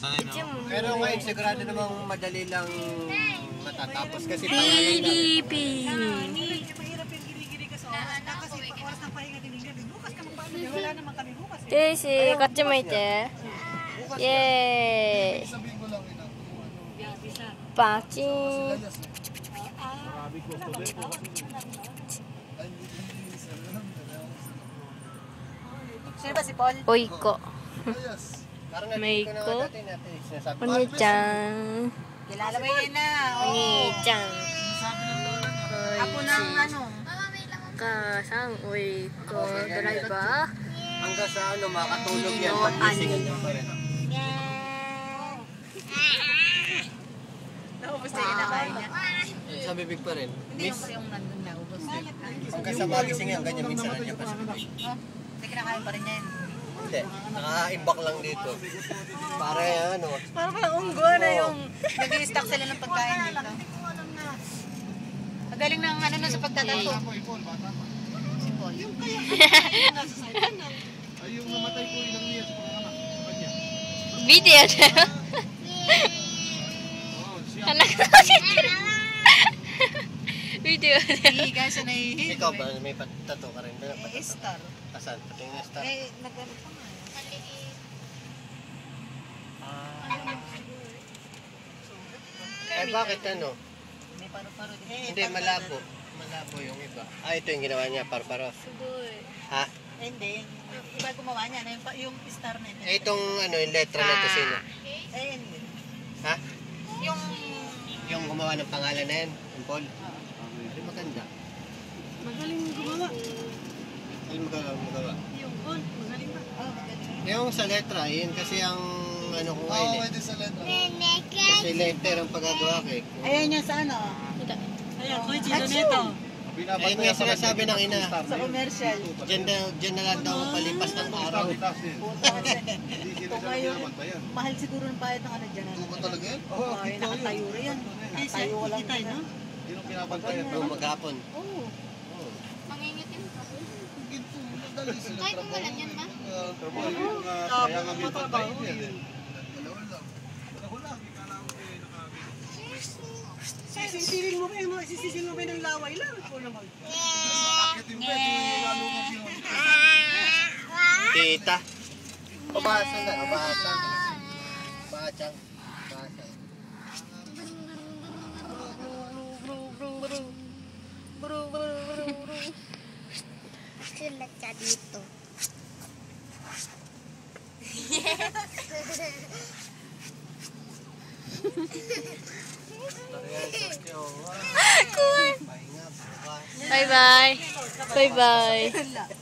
Pero ngayon sigurado namang madali lang matatapos kasi pangalan na. PDP. Daisy, katsumaite. Yay! Paching. Sino ba si Paul? Oiko. Meiko. Oni-chan. Kilala mo yun na. Oni-chan. Ako ng ano. Kasang Oiko. Driver. Hanggang sa ano, makatulog yan. Pag-isingin nyo pa rin. Naubos na yung kinakain niya. Sa bibig pa rin. Hindi yung nandun na. Ubos na. Hanggang sa magising yan, ganyan minsan nandiyan pa sa bibig. Hindi kinakain pa rin niya yun. Hindi, nakaimbak lang dito. Para ano. Parang parang unggo na yung nag-i-stock sila ng pagkain dito. Magaling ng ano na sa pagtatato. Si Paul. Ay, yung namatay po ilang niya sa panganak sa kanya. Video na. Anak ko si Video na. Hindi guys, na Ikaw ba, may tato ka rin? star. Asan? Patingin na star. Nagano pa nga. Bakit ano? May paru-paro din. Hindi, malabo. Malabo yung iba. Ito yung ginawa niya, paro-paro. Ha? Hindi. Iba gumawa niya. Yung star na yun. Itong ano, yung letra na to sino? Hindi. Ha? Yung... Yung gumawa ng pangalan na yan, yung Paul. Hindi maganda. Magaling gumawa. Ano magawa? Yung Paul, magaling ba? Magaling. Yung sa letra, yun kasi ang ano ko ngayon eh. Pwede sa letra. Kasi letter ang pagagawa ko eh. Ayan yung sa ano? Ayan, kung sino nito. Ayun nga sinasabi ng ina. Sa commercial. Diyan na lang daw palipas ng araw. Hindi Ito ngayon, mahal siguro ng bayad ng ano dyan. Ito ba talaga yan? Oo, nakatayo rin yan. Nakatayo walang no? Hindi nung pinabantayan. Doon maghapon. Oo. Mangingitim ka. Ginto, madali sila Kahit kung walang yan ba? trabaho yung kaya nga may bantayan yan eh. Dalawa lang. Dalawa lang. Ikala ko eh, Sisisilin mo ba yung mga sisisilin mo ba ng laway lang? Ito naman. nakakit yung bed. Yung lalo nga siya. Tita. Pabasa na, pabasa. Basang. Basang. Sulat ka dito. Bye bye. Bye bye.